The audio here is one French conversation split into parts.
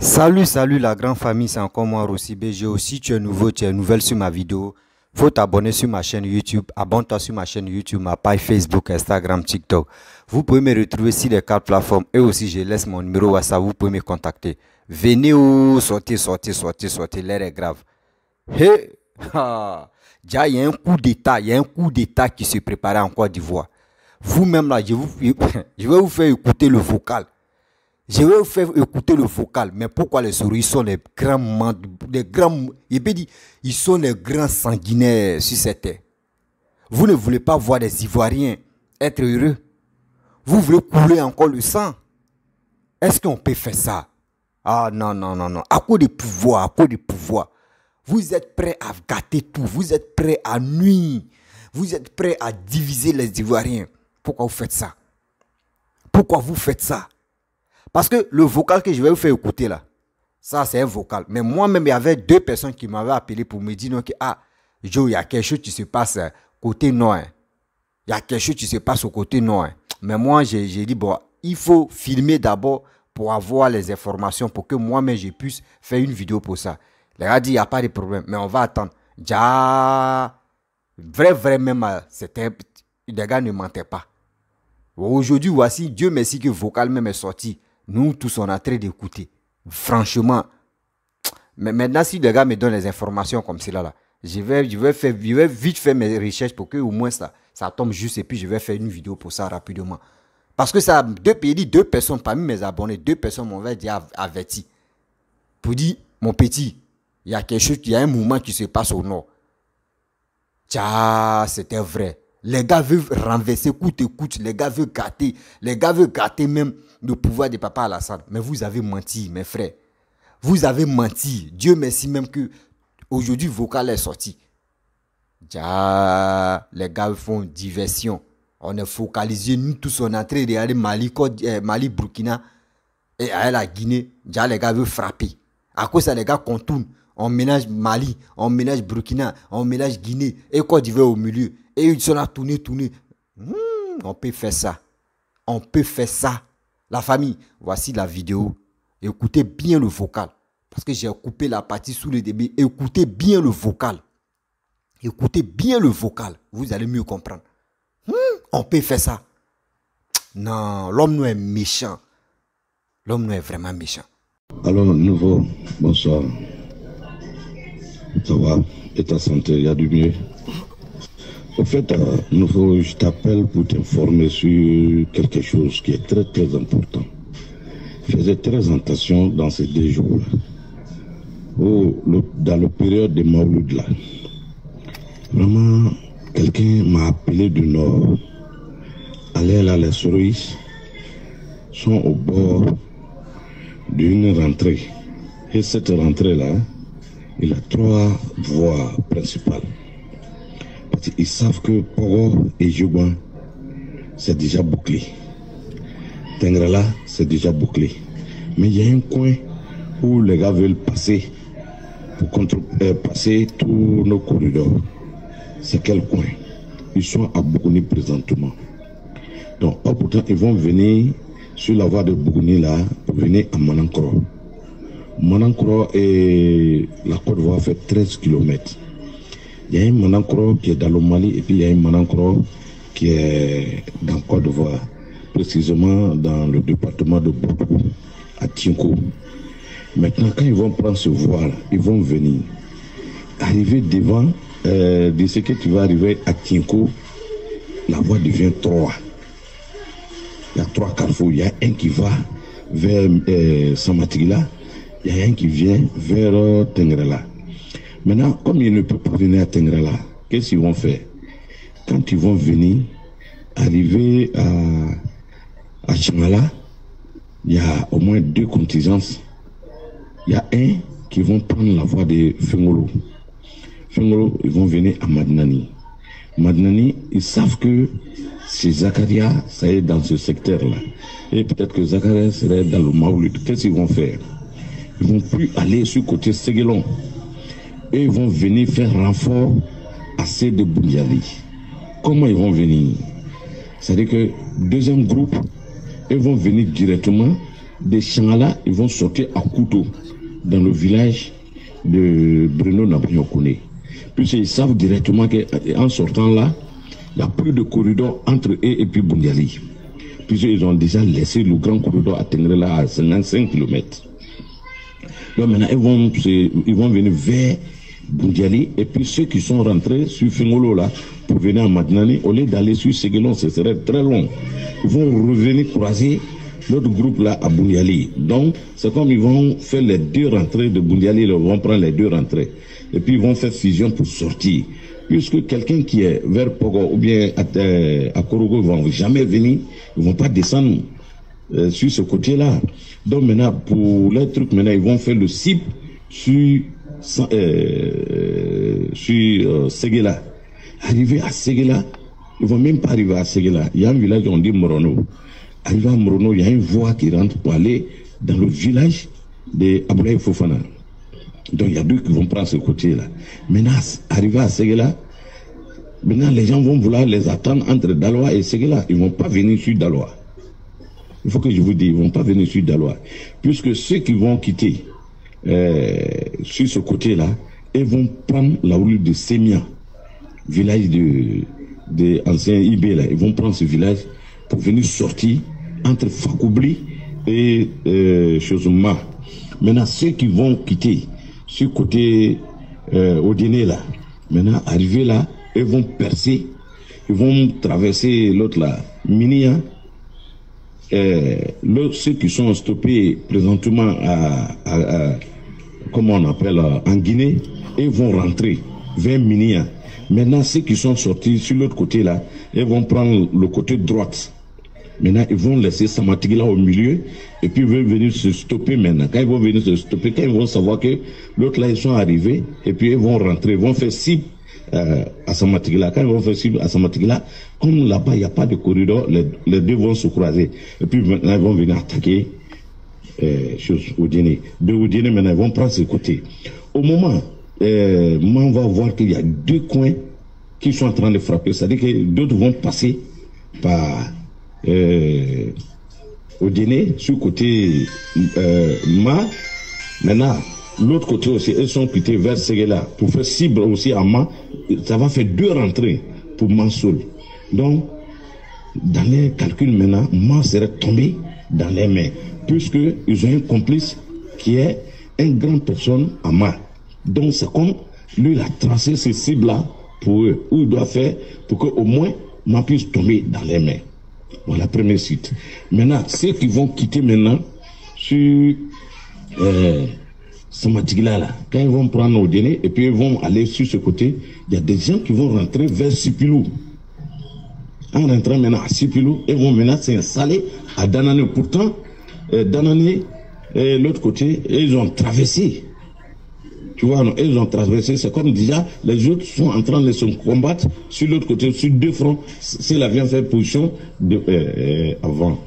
Salut la grande famille, c'est encore moi Rossi BG. Si tu es nouveau, tu es nouvelle sur ma vidéo, faut t'abonner sur ma chaîne YouTube, abonne-toi sur ma chaîne YouTube, ma page Facebook, Instagram, TikTok. Vous pouvez me retrouver sur les 4 plateformes et aussi je laisse mon numéro WhatsApp, vous pouvez me contacter. Venez ou sortez, l'air est grave. Hé, déjà il y a un coup d'état, qui se préparait en Côte d'Ivoire. Vous-même là, je vais vous faire écouter le vocal. Je vais vous faire écouter le vocal, mais pourquoi les souris sont les grands, ils sont les grands sanguinaires sur cette terre. Vous ne voulez pas voir des Ivoiriens être heureux. Vous voulez couler encore le sang. Est-ce qu'on peut faire ça? Ah non. À cause du pouvoir, Vous êtes prêts à gâter tout. Vous êtes prêts à nuire. Vous êtes prêts à diviser les Ivoiriens. Pourquoi vous faites ça? Pourquoi vous faites ça? Parce que le vocal que je vais vous faire écouter là, ça c'est un vocal. Mais moi-même, il y avait 2 personnes qui m'avaient appelé pour me dire que Joe, il y a quelque chose qui se passe côté nord. Il y a quelque chose qui se passe au côté nord. Mais moi, j'ai dit, bon, il faut filmer d'abord pour avoir les informations pour que moi-même je puisse faire une vidéo pour ça. Les gars disent, il n'y a pas de problème, mais on va attendre. Déjà, vrai même, les gars ne mentaient pas. Aujourd'hui, voici, Dieu merci que le vocal même est sorti. Nous tous, on a très d'écouter. Franchement. Mais maintenant, si les gars me donnent les informations comme cela, là, je vais vite faire mes recherches pour que au moins ça tombe juste et puis je vais faire une vidéo pour ça rapidement. Parce que ça, deux personnes parmi mes abonnés, 2 personnes m'ont déjà averti. Pour dire, mon petit, il y a quelque chose, il y a un mouvement qui se passe au nord. Tiens, c'était vrai. Les gars veulent renverser coûte. Les gars veulent gâter même le pouvoir de Papa Alassane. Mais vous avez menti, mes frères. Vous avez menti. Dieu merci même que aujourd'hui vocal est sorti. Ja, les gars font diversion. On est focalisé, nous tous on est en train de regarder Mali, Burkina et à la Guinée. Ja, les gars veulent frapper. À cause ça, les gars contournent. On ménage Mali, on ménage Burkina, on ménage Guinée et Côte d'Ivoire au milieu. Et ils sont là tourner. On peut faire ça. On peut faire ça. La famille, voici la vidéo. Écoutez bien le vocal. Parce que j'ai coupé la partie sous le début. Écoutez bien le vocal. Écoutez bien le vocal. Vous allez mieux comprendre. On peut faire ça. Non, l'homme nous est méchant. L'homme nous est vraiment méchant. Alors, nouveau, bonsoir. Ça va? Et ta santé, il y a du mieux? En fait, nouveau, je t'appelle pour t'informer sur quelque chose qui est très important. Faisais très attention dans ces 2 jours-là. Dans la période de Maouloud là. Vraiment, quelqu'un m'a appelé du nord. Allez là, les souris sont au bord d'une rentrée. Et cette rentrée-là, il a 3 voies principales. Parce qu'ils savent que Pogo et Jouban, c'est déjà bouclé. Tengrala, c'est déjà bouclé. Mais il y a un coin où les gars veulent passer pour passer tous nos corridors. C'est quel coin? Ils sont à Bougouni présentement. Donc, pourtant, ils vont venir sur la voie de Bougouni là, pour venir à Manankoro. Manankoro et la Côte d'Ivoire fait 13 km. Il y a un Manankoro qui est dans le Mali et puis il y a un Manankoro qui est dans Côte d'Ivoire, précisément dans le département de Boudou, à Tinko. Maintenant, quand ils vont prendre ce voie-là, ils vont venir arriver devant, de ce que tu vas arriver à Tinko, la voie devient 3. Il y a 3 carrefours. Il y a un qui va vers Samatigla, il y a un qui vient vers Tengrela. Maintenant, comme ils ne peuvent pas venir à Tengrela, qu'est-ce qu'ils vont faire? Quand ils vont venir, arriver à Chimala, il y a au moins 2 contingences. Il y a un qui vont prendre la voie de Fengolo. Fengolo, ils vont venir à Madnani. Madnani, ils savent que c'est Zakaria, ça est dans ce secteur-là. Et peut-être que Zakaria serait dans le Maouloud. Qu'est-ce qu'ils vont faire? Ils vont plus aller sur le côté Séguélon. Et ils vont venir faire renfort à ceux de Boundiali. Comment ils vont venir? C'est-à-dire que 2e groupe, ils vont venir directement des Changala, ils vont sortir à couteau dans le village de Bruno Nabanyokone. Puisqu'ils savent directement qu'en sortant là, il n'y a plus de corridor entre eux et puis Bundiali. Puisqu'ils ont déjà laissé le grand corridor à Tengrela à 55 km. Donc maintenant, ils vont venir vers Bundiali. Et puis ceux qui sont rentrés sur Fingolo là, pour venir à Madnani, au lieu d'aller sur Séguélon, ce serait très long. Ils vont revenir croiser l'autre groupe là à Bundiali. Donc c'est comme ils vont faire les deux rentrées de Bundiali, ils vont prendre les deux rentrées. Et puis ils vont faire fusion pour sortir. Puisque quelqu'un qui est vers Pogo ou bien à Korogo, ils ne vont jamais venir, ils ne vont pas descendre sur ce côté-là. Donc maintenant, pour les trucs, maintenant, ils vont faire le cible sur Séguéla. Arriver à Séguéla, ils ne vont même pas arriver à Séguéla. Il y a un village, on dit Morono. Arrivé à Morono, il y a une voie qui rentre pour aller dans le village de Aboulaye Fofana. Donc il y a deux qui vont prendre ce côté-là. Maintenant, arrivé à Séguéla, maintenant les gens vont vouloir les attendre entre Daloa et Séguéla. Ils ne vont pas venir sur Daloa. Il faut que je vous dise, ils ne vont pas venir sur Daloa. Puisque ceux qui vont quitter sur ce côté-là, ils vont prendre la route de Sémia, village de anciens IB là. Ils vont prendre ce village pour venir sortir entre Fakoubli et Chosuma. Maintenant, ceux qui vont quitter ce côté Odiné là, maintenant, arriver là, ils vont percer, ils vont traverser l'autre là, Minia. Ceux qui sont stoppés présentement comment on appelle, en Guinée, ils vont rentrer vers Minia. Maintenant, ceux qui sont sortis sur l'autre côté là, ils vont prendre le côté droite. Maintenant, ils vont laisser Samatigila au milieu et puis ils vont venir se stopper maintenant. Quand ils vont venir se stopper, quand ils vont savoir que l'autre là, ils sont arrivés et puis ils vont rentrer, ils vont faire cible à Samatigila. Quand ils vont faire cible à Samatigila, comme là-bas, il n'y a pas de corridor, les deux vont se croiser. Et puis maintenant, ils vont venir attaquer Odiné. De Odiné, maintenant, ils vont prendre ce côté. Au moment, on va voir qu'il y a deux coins qui sont en train de frapper. C'est-à-dire que d'autres vont passer par Odiné, sur le côté Ma. Maintenant, l'autre côté aussi, ils sont quittés vers Séguéla pour faire cible aussi à Ma. Ça va faire deux rentrées pour Mansoul. Donc, dans les calculs maintenant, Ma serait tombé dans les mains, puisqu'ils ont un complice qui est une grande personne à Ma. Donc, c'est comme lui, il a tracé ces cibles-là pour eux, où il doit faire pour qu'au moins Ma puisse tomber dans les mains. Voilà, premier site. Maintenant, ceux qui vont quitter maintenant sur Samatigila, là, quand ils vont prendre au dîner et puis ils vont aller sur ce côté, il y a des gens qui vont rentrer vers Sipilou. En rentrant maintenant à Sipilou, ils vont maintenant s'installer à Danane. Pourtant, Danane, l'autre côté, ils ont traversé. Tu vois, non, ils ont traversé. C'est comme déjà, les autres sont en train de se combattre sur l'autre côté, sur deux fronts. C'est la bien fait position avant.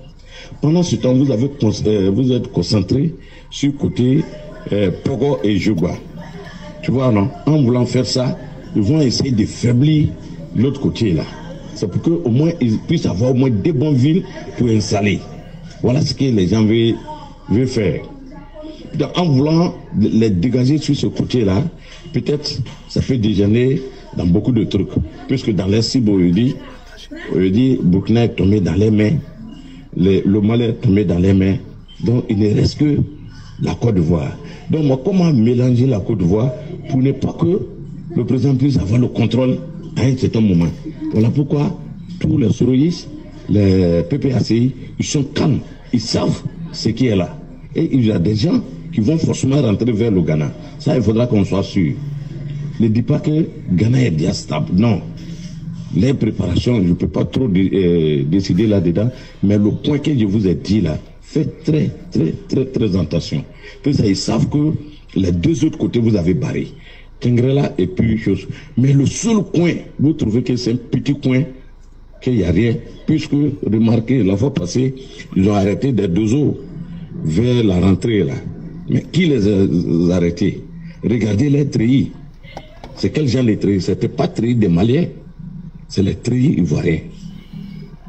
Pendant ce temps, vous êtes concentré sur le côté Pogo et Jogwa. Tu vois, non? En voulant faire ça, ils vont essayer de faiblir l'autre côté là. C'est pour qu'au moins ils puissent avoir au moins des bonnes villes pour installer. Voilà ce que les gens veulent faire. Donc, en voulant les dégager sur ce côté-là, peut-être ça peut déjeuner dans beaucoup de trucs. Puisque dans les cibles, on dit Burkina est tombé dans les mains, le Mali est tombé dans les mains. Donc il ne reste que la Côte d'Ivoire. Donc moi, comment mélanger la Côte d'Ivoire pour ne pas que le président puisse avoir le contrôle à un certain moment. Voilà pourquoi tous les Soroïs, les PPACI, ils sont calmes, ils savent ce qui est là. Et il y a des gens qui vont forcément rentrer vers le Ghana. Ça, il faudra qu'on soit sûr. Ne dis pas que Ghana est bien stable. Non. Les préparations, je ne peux pas trop décider là-dedans, mais le point que je vous ai dit là, faites très attention. Parce qu'ils savent que les deux autres côtés, vous avez barré. Tengrela et puis chose. Mais le seul coin, vous trouvez que c'est un petit coin, qu'il n'y a rien, puisque, remarquez, la fois passée, ils ont arrêté des deux eaux vers la rentrée là. Mais qui les a arrêtés? Regardez les treillis. C'est quel genre de treillis? C'était pas treillis des Maliens, c'est les treillis ivoiriens.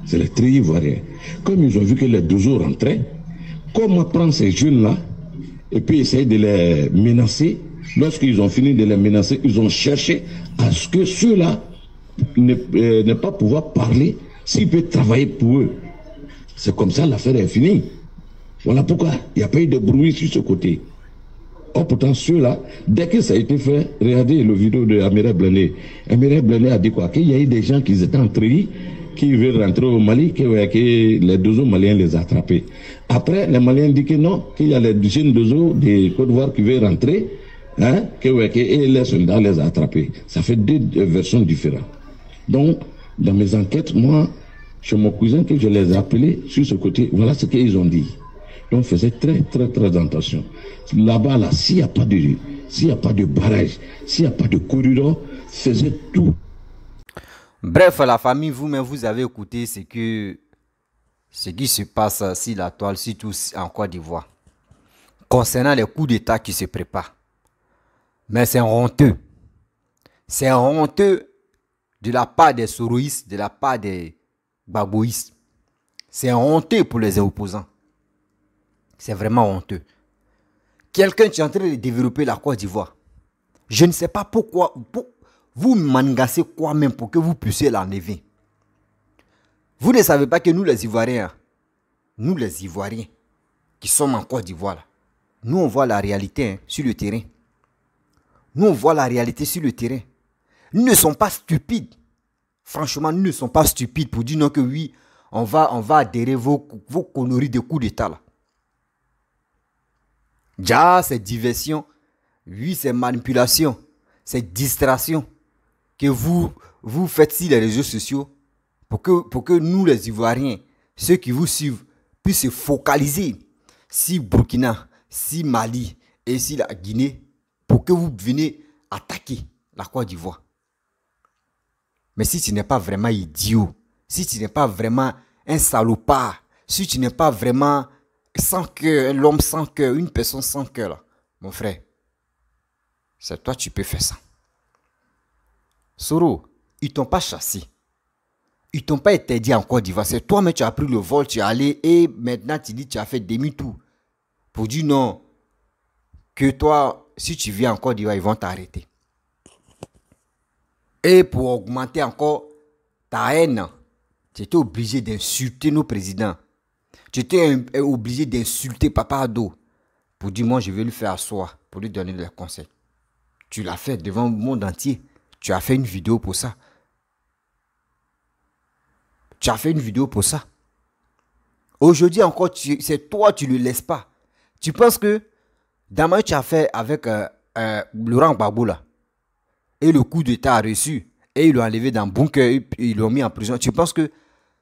C'est les treillis ivoiriens. Comme ils ont vu que les deux eaux rentraient, comment prendre ces jeunes-là et puis essayer de les menacer. Lorsqu'ils ont fini de les menacer, ils ont cherché à ce que ceux-là ne pas pouvoir parler s'ils peuvent travailler pour eux. C'est comme ça l'affaire est finie. Voilà pourquoi il n'y a pas eu de bruit sur ce côté. Or pourtant ceux-là, dès que ça a été fait, regardez le vidéo de Amira Blende. Amira Blende a dit quoi? Qu'il y a eu des gens qui étaient entrés, qui veulent rentrer au Mali, que les deux autres Maliens les attraper. Après, les Maliens disent que non, qu'il y a les jeunes deux autres de Côte d'Ivoire qui veulent rentrer, hein, que les soldats les attraper. Ça fait deux versions différentes. Donc, dans mes enquêtes, moi, chez mon cousin que je les ai appelés sur ce côté, voilà ce qu'ils ont dit. Donc, faisait très attention. Là-bas, là, s'il n'y a pas de barrage, s'il n'y a pas de corridor, faisait tout. Bref, la famille, vous-même, vous avez écouté ce qui se passe sur la toile, surtout en Côte d'Ivoire, concernant les coups d'État qui se préparent. Mais c'est honteux. C'est honteux de la part des soroïstes, de la part des baboïstes. C'est honteux pour les opposants. C'est vraiment honteux. Quelqu'un qui est en train de développer la Côte d'Ivoire. Je ne sais pas pourquoi. Vous mangassez quoi même pour que vous puissiez l'enlever. Vous ne savez pas que nous les Ivoiriens, qui sommes en Côte d'Ivoire, nous on voit la réalité sur le terrain. Nous on voit la réalité sur le terrain. Nous ne sommes pas stupides. Franchement, nous ne sommes pas stupides pour dire non que oui, on va adhérer vos conneries de coups d'État là. Déjà, c'est diversion, oui, c'est manipulation, c'est distraction que vous faites sur les réseaux sociaux pour que nous, les Ivoiriens, ceux qui vous suivent, puissent se focaliser sur Burkina, sur Mali et sur la Guinée pour que vous veniez attaquer la Côte d'Ivoire. Mais si tu n'es pas vraiment idiot, si tu n'es pas vraiment un salopard, si tu n'es pas vraiment sans cœur, l'homme sans cœur, une personne sans cœur, là, mon frère, c'est toi tu peux faire ça. Soro, ils t'ont pas chassé. Ils t'ont pas interdit en Côte d'Ivoire. C'est toi, mais tu as pris le vol, tu es allé et maintenant tu dis que tu as fait demi-tour. Pour dire non, que toi, si tu viens en Côte d'Ivoire, ils vont t'arrêter. Et pour augmenter encore ta haine, tu étais obligé d'insulter nos présidents. Tu étais obligé d'insulter Papa Ado. Pour dire, moi, je vais lui faire asseoir, pour lui donner des conseils. Tu l'as fait devant le monde entier. Tu as fait une vidéo pour ça. Tu as fait une vidéo pour ça. Aujourd'hui encore, c'est toi, tu ne le laisses pas. Tu penses que, d'abord, tu as fait avec Laurent Gbagbo là. Et le coup d'État a reçu. Et ils l'ont enlevé dans le bunker. Et ils l'ont mis en prison. Tu penses que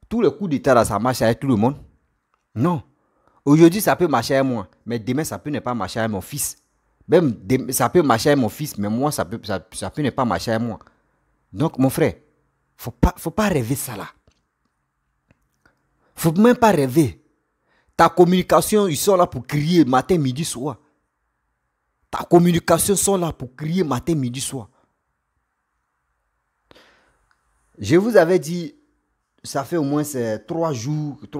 tous les coups d'État là, ça marche avec tout le monde? Non. Aujourd'hui, ça peut marcher avec moi. Mais demain, ça peut ne pas marcher avec mon fils. Même ça peut marcher avec mon fils. Mais moi, ça peut ne pas marcher avec moi. Donc, mon frère, faut pas rêver ça là. Faut même pas rêver. Ta communication, ils sont là pour crier matin, midi, soir. Ta communication sont là pour crier matin, midi, soir. Je vous avais dit, ça fait au moins 3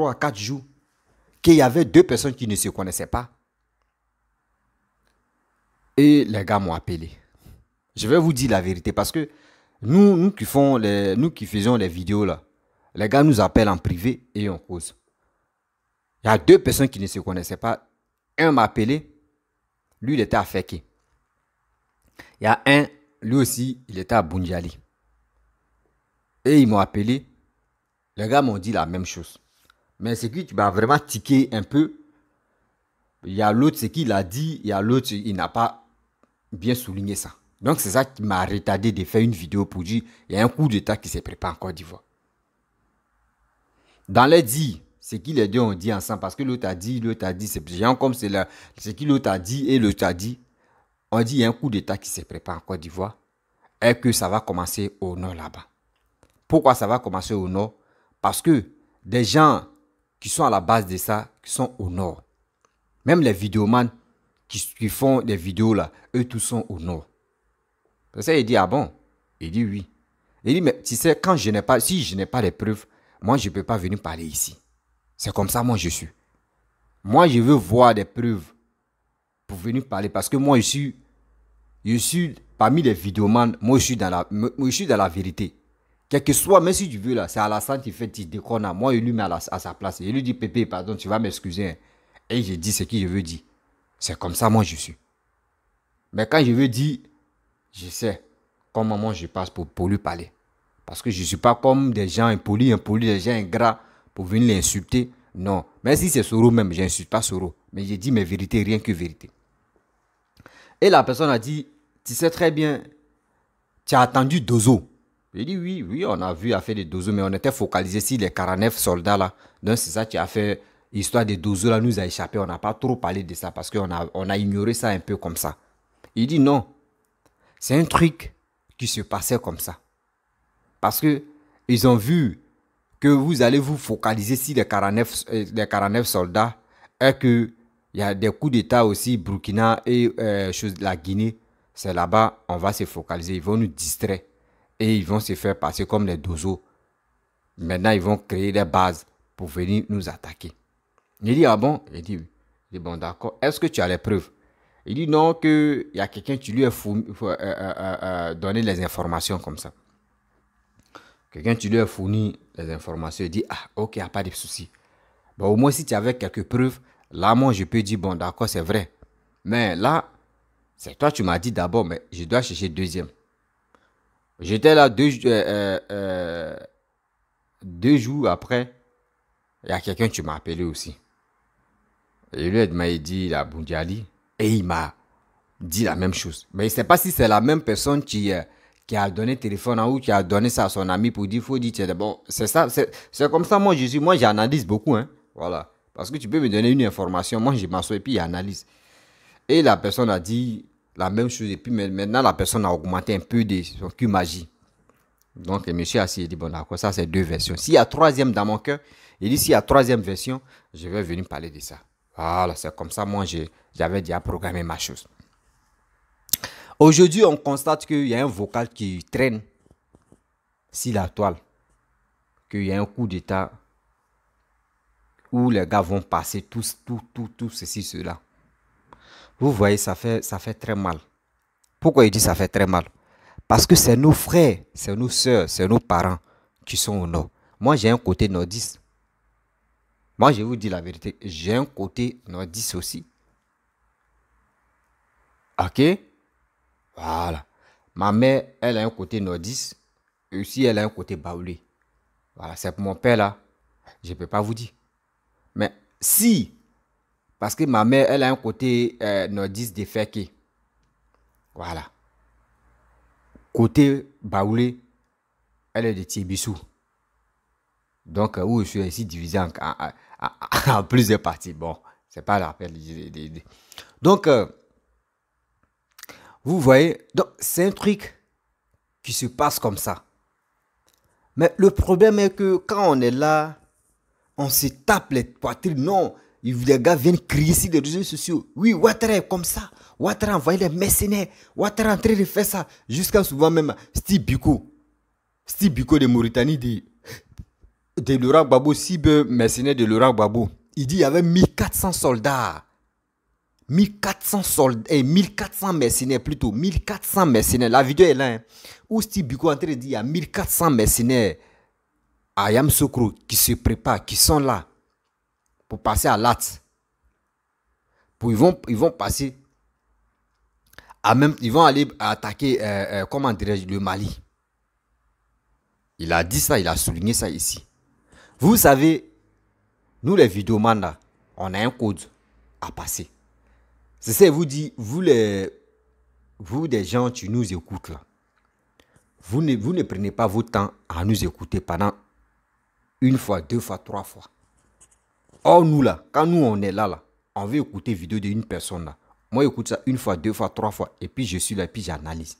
à 4 jours, qu'il y avait 2 personnes qui ne se connaissaient pas. Et les gars m'ont appelé. Je vais vous dire la vérité parce que nous qui faisons les vidéos là, les gars nous appellent en privé et on cause. Il y a 2 personnes qui ne se connaissaient pas. Un m'a appelé, lui il était à Feke. Il y a un, lui aussi, il était à Bundiali. Et ils m'ont appelé. Les gars m'ont dit la même chose. Mais ce qui m'a vraiment tiqué un peu, il y a l'autre, ce qu'il a dit, il y a l'autre, il n'a pas bien souligné ça. Donc c'est ça qui m'a retardé de faire une vidéo pour dire il y a un coup d'État qui se prépare en Côte d'Ivoire. Dans les dits, ce que les deux ont dit ensemble, parce que l'autre a dit, c'est genre comme c'est ce que l'autre a dit et l'autre a dit, on dit il y a un coup d'État qui se prépare en Côte d'Ivoire et que ça va commencer au nord là-bas. Pourquoi ça va commencer au nord? Parce que des gens qui sont à la base de ça, qui sont au nord. Même les vidéomans qui font des vidéos là, eux tous sont au nord. Ça, il dit, ah bon? Il dit oui. Il dit, mais tu sais, si je n'ai pas les preuves, moi je ne peux pas venir parler ici. C'est comme ça, moi je suis. Moi, je veux voir des preuves pour venir parler. Parce que moi, je suis parmi les vidéomans, moi, je suis dans la vérité. Quel que soit, même si tu veux, là, c'est Alassane qui fait des déconnes. Moi, il lui met à sa place. Il lui dit, Pépé, pardon, tu vas m'excuser. Hein. Et je dis ce que je veux dire. C'est comme ça, moi, je suis. Mais quand je veux dire, je sais comment moi, je passe pour lui parler. Parce que je ne suis pas comme des gens impolis, des gens ingrats pour venir l'insulter. Non. Même si c'est Soro même, je n'insulte pas Soro. Mais je dis mes vérités, rien que vérité. Et la personne a dit, tu sais très bien, tu as attendu Dozo. J'ai dit oui, on a vu à faire des Dozo, mais on était focalisé sur les 49 soldats là. Donc c'est ça qui a fait, l'histoire des Dozo là nous a échappé. On n'a pas trop parlé de ça parce qu'on a ignoré ça un peu comme ça. Il dit non, c'est un truc qui se passait comme ça. Parce que ils ont vu que vous allez vous focaliser sur les 49 soldats et qu'il y a des coups d'État aussi, Burkina et la Guinée. C'est là-bas, on va se focaliser. Ils vont nous distraire et ils vont se faire passer comme les Dozo. Maintenant, ils vont créer des bases pour venir nous attaquer. Il dit, ah bon? Il dit, bon, d'accord. Est-ce que tu as les preuves? Il dit non, qu'il y a quelqu'un qui lui a donné les informations comme ça. Quelqu'un qui lui a fourni les informations. Il dit, ah, ok, il n'y a pas de souci. Bon, au moins, si tu avais quelques preuves, là, moi, je peux dire, bon, d'accord, c'est vrai. Mais là, c'est toi, tu m'as dit d'abord, mais je dois chercher deuxième. J'étais là 2 jours après. Il y a quelqu'un qui m'a appelé aussi. Et lui, il m'a dit, la Boundiali. Et il m'a dit la même chose. Mais il ne sait pas si c'est la même personne qui a donné le téléphone ou qui a donné ça à son ami pour dire, il faut dire, bon, c'est ça, c'est comme ça, moi, j'analyse beaucoup, hein. Voilà. Parce que tu peux me donner une information, moi, je m'assois et puis j'analyse. Et la personne a dit la même chose. Et puis maintenant, la personne a augmenté un peu de son Q-magie. Donc, le monsieur assis, il dit, bon, d'accord, ça, c'est 2 versions. S'il y a 3e dans mon cœur, il dit, s'il y a 3e version, je vais venir parler de ça. Voilà, c'est comme ça, moi, j'avais déjà programmé ma chose. Aujourd'hui, on constate qu'il y a un vocal qui traîne sur la toile. Qu'il y a un coup d'État où les gars vont passer tout ceci, cela. Vous voyez, ça fait très mal. Pourquoi il dit ça fait très mal? Parce que c'est nos frères, c'est nos soeurs, c'est nos parents qui sont au nord. Moi, j'ai un côté nordiste. Moi, je vous dis la vérité, j'ai un côté nordiste aussi. Ok? Voilà. Ma mère, elle a un côté nordiste. Et aussi, elle a un côté baoulé. Voilà, c'est pour mon père là. Je ne peux pas vous dire. Mais si, parce que ma mère, elle a un côté nordiste de Feke. Voilà. Côté baoulé, elle est de Tibissou. Donc, où je suis ici divisé en plusieurs parties. Bon, c'est pas l'appel. Donc, vous voyez, c'est un truc qui se passe comme ça. Mais le problème est que quand on est là, on se tape les poitrines. Non, les gars viennent crier sur les réseaux sociaux. Oui, Ouattara est comme ça. Ouattara a envoyé les mercenaires. Ouattara est en train de faire ça. Jusqu'à souvent même Steve Biko de Mauritanie, de Laurent Gbagbo, mercenaire de Laurent Gbagbo. Il dit qu'il y avait 1400 soldats. 1400 mercenaires plutôt. 1400 mercenaires. La vidéo est là. Hein, où Steve Biko est en train de dire qu'il y a 1400 mercenaires à Yamoussoukro qui se préparent, qui sont là pour passer à Lat. Ils vont passer ils vont aller attaquer comment dirais-je, le Mali. Il a dit ça, il a souligné ça ici. Vous savez, nous les vidéomans là, on a un code à passer. C'est ça, vous dit, vous des gens qui nous écoutent là, vous ne prenez pas votre temps à nous écouter pendant 1 fois, 2 fois, 3 fois. Or nous là, quand nous on est là, on veut écouter vidéo d'une personne là. Moi j'écoute ça 1 fois, 2 fois, 3 fois et puis je suis là et puis j'analyse.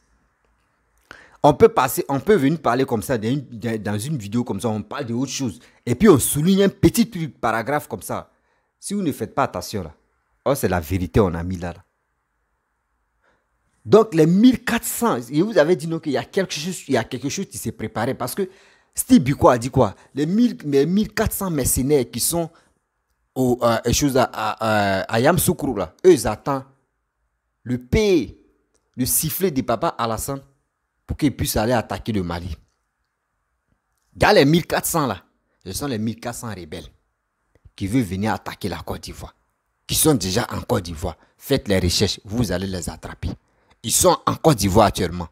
On peut venir parler comme ça dans une vidéo comme ça, on parle de autre chose et puis on souligne un petit truc, paragraphe comme ça. Si vous ne faites pas attention là, oh c'est la vérité on a mis là. Donc les 1400, et vous avez dit non qu'il y a quelque chose qui s'est préparé parce que Steve Biko a dit quoi? Les 1400 mercenaires qui sont à Yamoussoukro, là, eux, ils attendent le paix, le sifflet de papa Alassane pour qu'ils puissent aller attaquer le Mali. Dans les 1400 là, ce sont les 1400 rebelles qui veulent venir attaquer la Côte d'Ivoire, qui sont déjà en Côte d'Ivoire. Faites les recherches, vous allez les attraper. Ils sont en Côte d'Ivoire actuellement.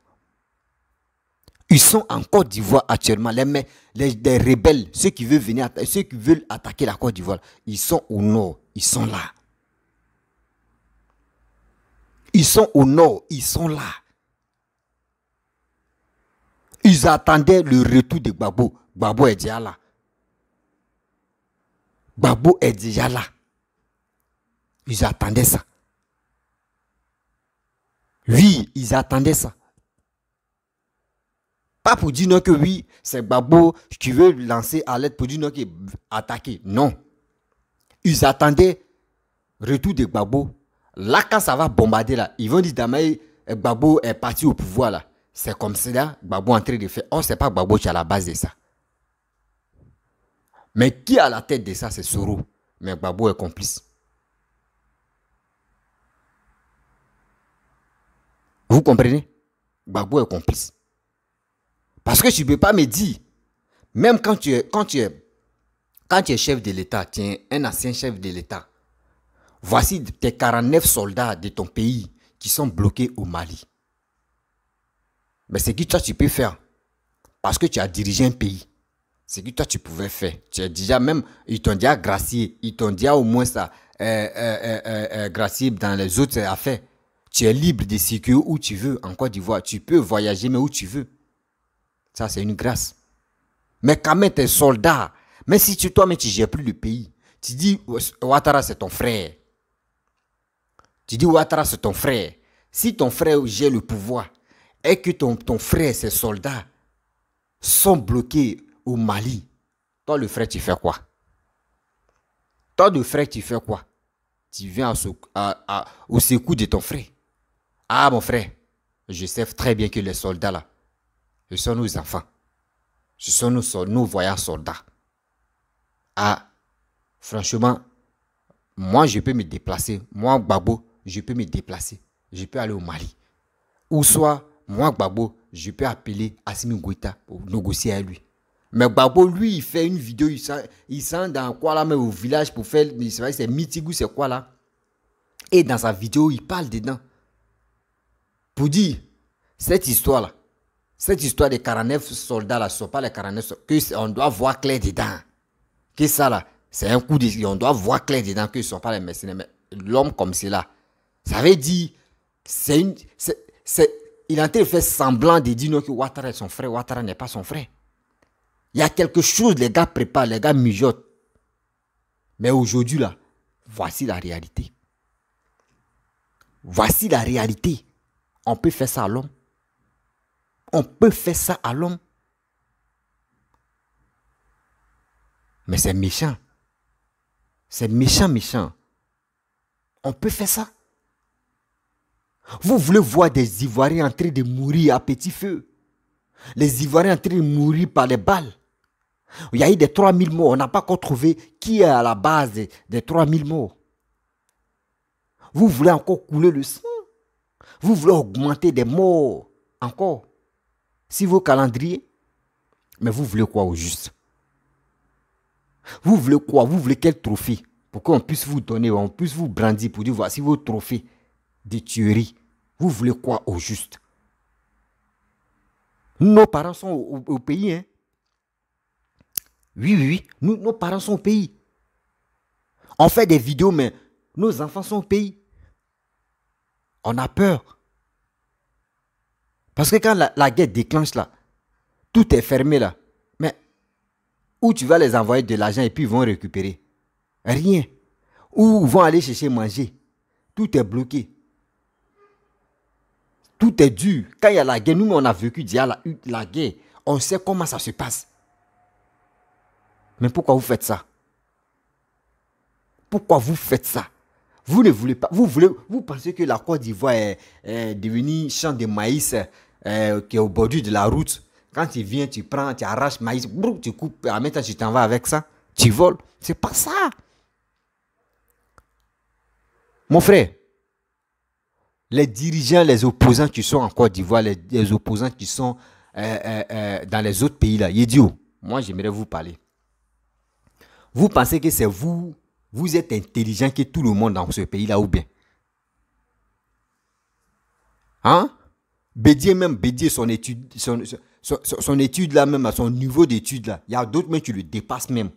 Ils sont en Côte d'Ivoire actuellement. Les rebelles, ceux qui veulent attaquer la Côte d'Ivoire, ils sont au nord, ils sont là. Ils sont au nord, ils sont là. Ils attendaient le retour de Gbagbo. Gbagbo est déjà là. Gbagbo est déjà là. Ils attendaient ça. Oui, ils attendaient ça. Pas pour dire non que oui, c'est Gbagbo qui veut lancer à l'aide pour dire non qu'il est attaqué. Non. Ils attendaient retour de Gbagbo. Là, quand ça va bombarder, là, ils vont dire Damaye, Gbagbo est parti au pouvoir là. C'est comme ça, Gbagbo est en train de faire. On ne sait pas Gbagbo qui est à la base de ça. Mais qui est à la tête de ça, c'est Soro. Mais Gbagbo est complice. Vous comprenez? Gbagbo est complice. Parce que tu ne peux pas me dire, même quand tu es chef de l'État, tu es un ancien chef de l'État, voici tes 49 soldats de ton pays qui sont bloqués au Mali. Mais c'est que toi tu peux faire. Parce que tu as dirigé un pays. C'est que toi tu pouvais faire. Tu as déjà même, ils t'ont déjà gracié. Ils t'ont déjà au moins ça, gracié dans les autres affaires. Tu es libre de circuler où tu veux en Côte d'Ivoire. Tu peux voyager mais où tu veux. Ça c'est une grâce. Mais quand même tes soldats, même si toi-même tu ne gères plus le pays, tu dis Ouattara c'est ton frère. Tu dis Ouattara c'est ton frère. Si ton frère gère le pouvoir et que ton frère, ses soldats, sont bloqués au Mali, toi le frère, tu fais quoi? Toi le frère, tu fais quoi? Tu viens au secours de ton frère. Ah mon frère, je sais très bien que les soldats là, ce sont nos enfants. Ce sont nos voyants soldats. Ah, franchement, moi je peux me déplacer. Moi, Gbagbo, je peux me déplacer. Je peux aller au Mali. Ou soit, moi, Gbagbo, je peux appeler Assimi Goïta pour négocier avec lui. Mais Gbagbo, lui, il fait une vidéo, il sent dans quoi là, mais au village pour faire, c'est Mitigou, c'est quoi là. Et dans sa vidéo, il parle dedans. Pour dire, cette histoire-là, cette histoire des 49 soldats là, ce ne sont pas les 49 soldats, qu'on doit voir clair dedans. Que ça là, c'est un coup de... On doit voir clair dedans que ce ne sont pas les mercenaires. Mais l'homme comme cela, ça veut dire, il est en train de faire semblant de dire non que Ouattara est son frère. Ouattara n'est pas son frère. Il y a quelque chose, les gars préparent, les gars mijotent. Mais aujourd'hui là, voici la réalité. Voici la réalité. On peut faire ça à l'homme. On peut faire ça à l'homme. Mais c'est méchant. C'est méchant, méchant. On peut faire ça. Vous voulez voir des Ivoiriens en train de mourir à petit feu. Les Ivoiriens en train de mourir par les balles. Il y a eu des 3000 morts. On n'a pas encore trouvé qui est à la base des 3000 morts. Vous voulez encore couler le sang. Vous voulez augmenter des morts encore. Si vos calendriers, mais vous voulez quoi au juste? Vous voulez quoi? Vous voulez quel trophée? Pour qu'on puisse vous donner, on puisse vous brandir pour dire voici vos trophées de tuerie. Vous voulez quoi au juste? Nos parents sont au pays. Hein? Oui. Nos parents sont au pays. On fait des vidéos, mais nos enfants sont au pays. On a peur. Parce que quand la guerre déclenche là, tout est fermé là. Mais où tu vas les envoyer de l'argent et puis ils vont récupérer? Rien. Où ils vont aller chercher manger? Tout est bloqué. Tout est dur. Quand il y a la guerre, nous on a vécu déjà la guerre. On sait comment ça se passe. Mais pourquoi vous faites ça? Pourquoi vous faites ça? Vous ne voulez pas. Vous pensez que la Côte d'Ivoire est devenue champ de maïs qui est au bord de la route. Quand tu viens, tu prends, tu arraches maïs, tu coupes, en même temps tu t'en vas avec ça. Tu voles. C'est pas ça. Mon frère, les dirigeants, les opposants qui sont en Côte d'Ivoire, les opposants qui sont dans les autres pays là, idiot. Moi, j'aimerais vous parler. Vous pensez que c'est vous, vous êtes intelligent que tout le monde dans ce pays là ou bien? Hein? Bédier son étude, son étude là même, à son niveau d'étude là, il y a d'autres même qui le dépassent même.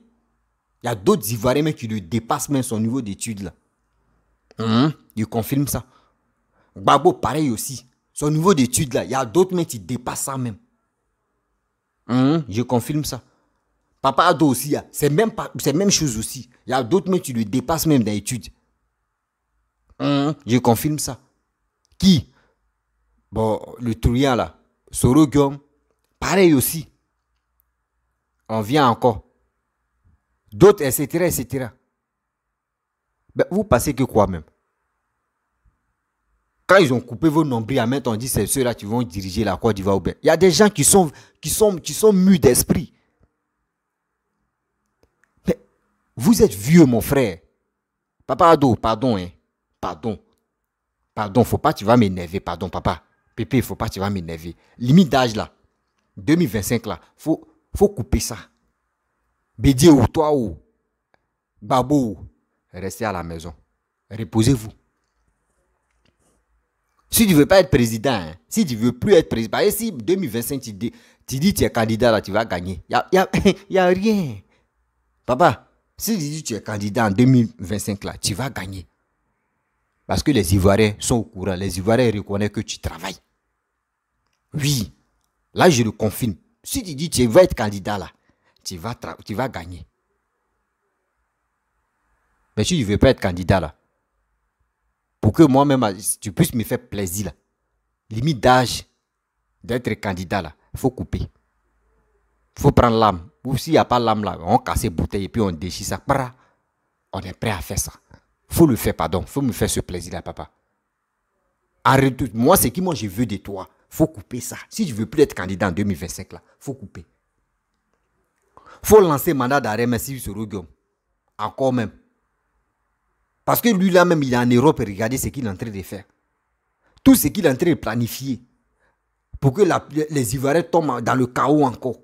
Il y a d'autres Ivoiriens même qui le dépassent même son niveau d'étude là. Il confirme ça. Gbagbo, pareil aussi. Son niveau d'études là, il y a d'autres mais qui dépassent ça même. Je confirme ça. Papa Ado aussi, c'est même chose aussi. Il y a d'autres mais qui le dépassent même dans l'étude. Je confirme ça. Qui? Bon, le truand là, Soro Guillaume, pareil aussi. On vient encore. D'autres, etc., etc. Ben, vous pensez que quoi même? Quand ils ont coupé vos nombrils à mettre, on dit c'est ceux-là qui vont diriger la Côte d'Ivoire. Il y a des gens qui sont mus d'esprit. Mais vous êtes vieux, mon frère. Papa Ado, pardon, hein. Pardon, faut pas, tu vas m'énerver. Pardon, papa. Pépé, faut pas, tu vas m'énerver. Limite d'âge là, 2025 là, faut couper ça. Bédier ou toi ou Babo, restez à la maison. Reposez-vous. Si tu ne veux pas être président, hein, si tu ne veux plus être président, et si 2025 tu dis tu es candidat là, tu vas gagner. Il y a rien. Papa, si tu dis tu es candidat en 2025 là, tu vas gagner. Parce que les Ivoiriens sont au courant. Les Ivoiriens reconnaissent que tu travailles. Oui, là je le confirme. Si tu dis tu vas être candidat là, tu vas gagner. Mais si tu ne veux pas être candidat là, pour que moi-même, tu puisses me faire plaisir là, limite d'âge d'être candidat là, il faut couper. Il faut prendre l'âme. Ou s'il n'y a pas l'âme là, on casse les bouteilles et puis on déchire ça. On est prêt à faire ça. Il faut le faire, pardon. Il faut me faire ce plaisir là, papa. Arrête. Moi, c'est qui moi je veux de toi. Il faut couper ça. Si tu ne veux plus être candidat en 2025 là, il faut couper. Il faut lancer mandat d'arrêt, merci sur Guillaume. Encore même. Parce que lui là même, il est en Europe et regardez ce qu'il est en train de faire. Tout ce qu'il est en train de planifier pour que les Ivoiriens tombent dans le chaos encore.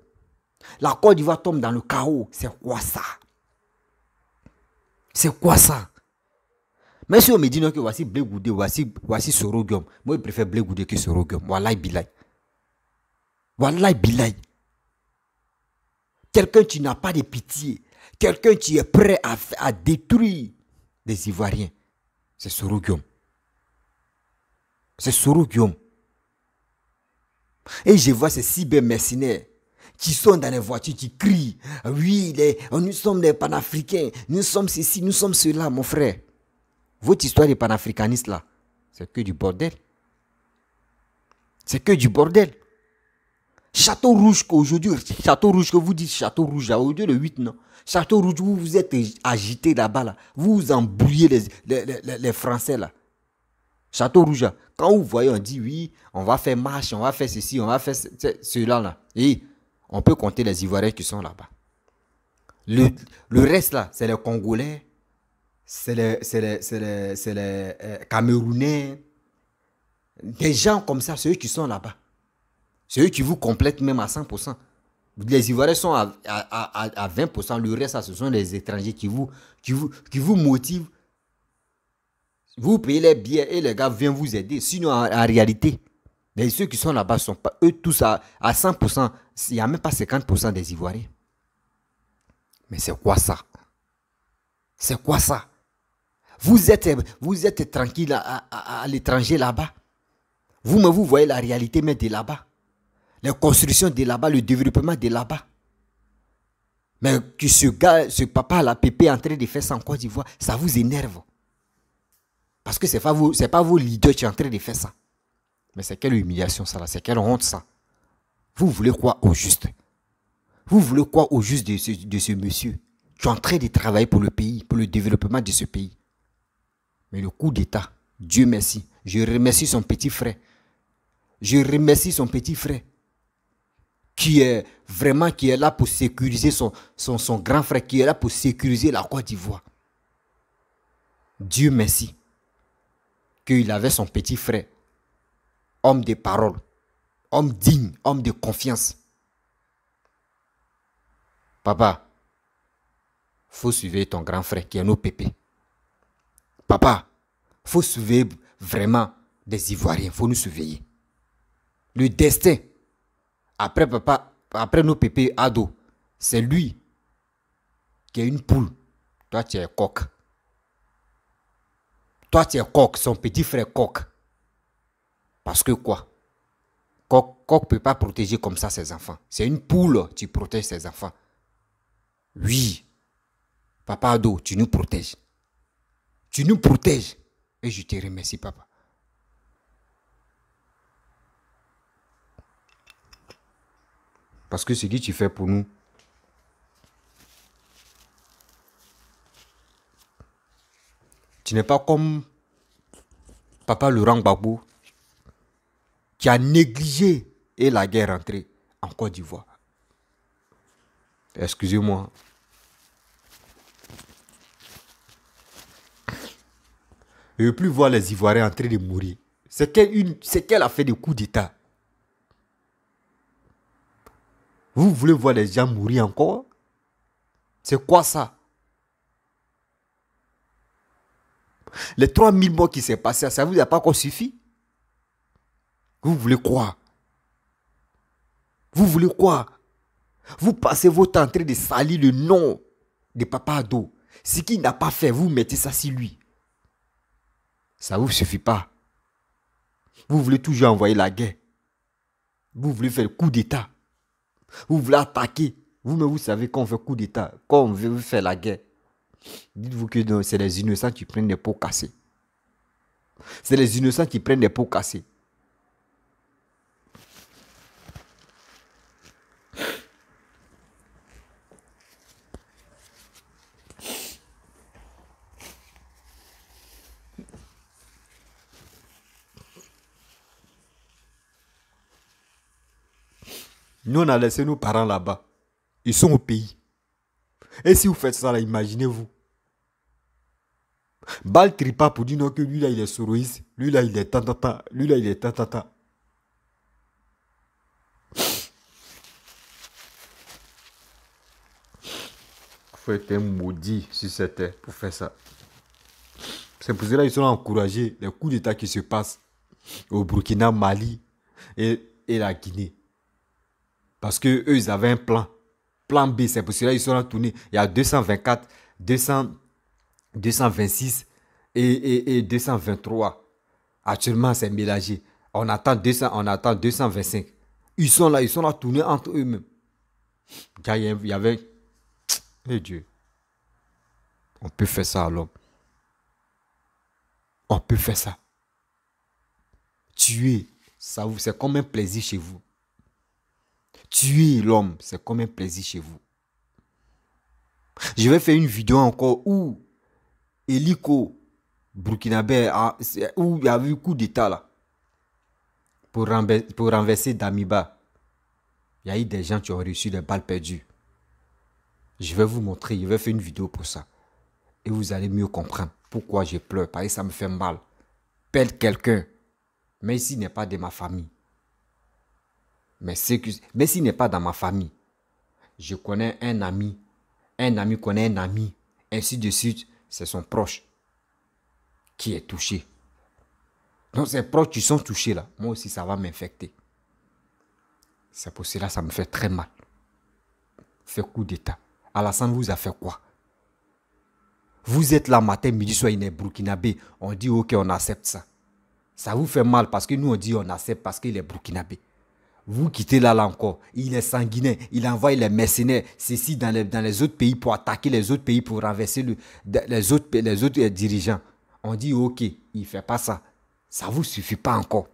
La Côte d'Ivoire tombe dans le chaos. C'est quoi ça? C'est quoi ça? Mais si on me dit non que voici Blé Goudé, voici Soro Guillaume. Moi, je préfère Blé Goudé que Soro Guillaume. Wallahi bilay. Wallahi bilay. Quelqu'un qui n'a pas de pitié. Quelqu'un qui est prêt à détruire des Ivoiriens. C'est Soro Guillaume. C'est Soro Guillaume. Et je vois ces cybermercenaires qui sont dans les voitures, qui crient. Oui, nous sommes des panafricains. Nous sommes ceci, nous sommes cela, mon frère. Votre histoire des panafricanistes là, c'est que du bordel. C'est que du bordel. Château Rouge qu'aujourd'hui, Château Rouge que vous dites Château Rouge, aujourd'hui le 8 non. Château Rouge, vous vous êtes agité là-bas là. Vous embrouillez les Français là. Château Rouge, quand vous voyez, on dit oui, on va faire marche, on va faire ceci, on va faire cela là. Et on peut compter les Ivoiriens qui sont là-bas. Le reste là, c'est les Congolais, c'est les Camerounais. Des gens comme ça, c'est eux qui sont là-bas. C'est eux qui vous complètent même à 100%. Les Ivoiriens sont à 20%. Le reste, ce sont les étrangers qui vous motivent. Vous payez les billets et les gars viennent vous aider. Sinon, en réalité, ceux qui sont là-bas ne sont pas eux tous à 100%. Il n'y a même pas 50% des Ivoiriens. Mais c'est quoi ça? C'est quoi ça? Vous êtes tranquille à l'étranger là-bas. Vous voyez la réalité mais de là-bas. Les constructions de là-bas, le développement de là-bas. Mais que ce papa, la Pépé, est en train de faire ça en Côte d'Ivoire, ça vous énerve. Parce que ce n'est pas vos leaders qui sont en train de faire ça. Mais c'est quelle humiliation ça là, c'est quelle honte ça. Vous voulez quoi au juste? Vous voulez quoi au juste de ce monsieur qui est en train de travailler pour le pays, pour le développement de ce pays? Mais le coup d'État, Dieu merci, je remercie son petit frère. Je remercie son petit frère. Qui est là pour sécuriser son grand frère, qui est là pour sécuriser la Côte d'Ivoire. Dieu merci. qu'il avait son petit frère, homme de parole, homme digne, homme de confiance. Papa, faut suivre ton grand frère qui est nos pépés. Papa, faut suivre vraiment des Ivoiriens, faut nous surveiller. Le destin, après papa, après nos pépés ados, c'est lui qui est une poule. Toi, tu es coq. Toi, tu es coq, son petit frère coq. Parce que quoi? Coq ne peut pas protéger comme ça ses enfants. C'est une poule, tu protèges ses enfants. Oui. Papa ado, tu nous protèges. Tu nous protèges. Et je te remercie, papa. Parce que ce que tu fais pour nous, tu n'es pas comme papa Laurent Gbagbo qui a négligé et la guerre rentrée en Côte d'Ivoire. Excusez-moi. Je ne veux plus voir les Ivoiriens en train de mourir. C'est qu'elle a fait des coups d'État. Vous voulez voir les gens mourir encore? C'est quoi ça? Les 3000 morts qui s'est passé, ça vous a pas encore suffi? Vous voulez quoi? Vous voulez quoi? Vous passez votre temps en train de salir le nom de Papa Ado. Ce qu'il n'a pas fait, vous mettez ça sur lui. Ça ne vous suffit pas. Vous voulez toujours envoyer la guerre. Vous voulez faire le coup d'État. Vous voulez attaquer. Vous-même, vous savez qu'on fait coup d'État, quand on veut faire la guerre. Dites-vous que c'est les innocents qui prennent des pots cassés. C'est les innocents qui prennent des pots cassés. Nous, on a laissé nos parents là-bas. Ils sont au pays. Et si vous faites ça, là, imaginez-vous. Bal tripa pour dire non que lui là, il est soroïste. Lui là, il est tata. Lui là, il est tata. Il faut être un maudit sur cette terre pour faire ça. C'est pour cela qu'ils sont encouragés les coups d'État qui se passent au Burkina, Mali et la Guinée. Parce qu'eux, ils avaient un plan. Plan B, c'est pour cela qu'ils sont tournés. Il y a 224, 226 et 223. Actuellement, c'est mélangé. On attend 225. Ils sont là tournés entre eux-mêmes. Il y avait... Eh Dieu. On peut faire ça à l'homme. On peut faire ça. Tuer, ça c'est comme un plaisir chez vous. Tuer l'homme, c'est comme un plaisir chez vous. Je vais faire une vidéo encore où Eliko, burkinabé, où il y a eu coup d'état là. Pour renverser Damiba. Il y a eu des gens qui ont reçu des balles perdues. Je vais vous montrer, je vais faire une vidéo pour ça. Et vous allez mieux comprendre pourquoi je pleure. Parce que ça me fait mal. Perdre quelqu'un, même s'il n'est pas de ma famille. Mais s'il n'est pas dans ma famille, je connais un ami connaît un ami, ainsi de suite, c'est son proche qui est touché. Donc ces proches qui sont touchés là, moi aussi ça va m'infecter. C'est pour cela que ça me fait très mal. Fait coup d'état. Alassane vous a fait quoi? Vous êtes là matin, midi, soir, il est burkinabé. On dit ok, on accepte ça. Ça vous fait mal parce que nous on dit on accepte parce qu'il est burkinabé. Vous quittez là encore. Il est sanguinaire. Il envoie les mercenaires ceci dans les autres pays pour attaquer les autres pays, pour renverser les autres dirigeants. On dit ok, il ne fait pas ça. Ça ne vous suffit pas encore.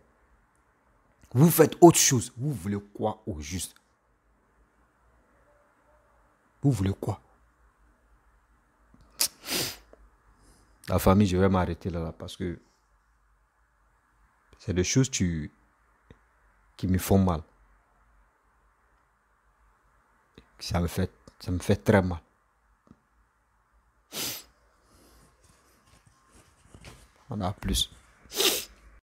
Vous faites autre chose. Vous voulez quoi au juste? Vous voulez quoi? La famille, je vais m'arrêter là parce que c'est des choses qui me font mal. Ça me fait très mal. On a plus.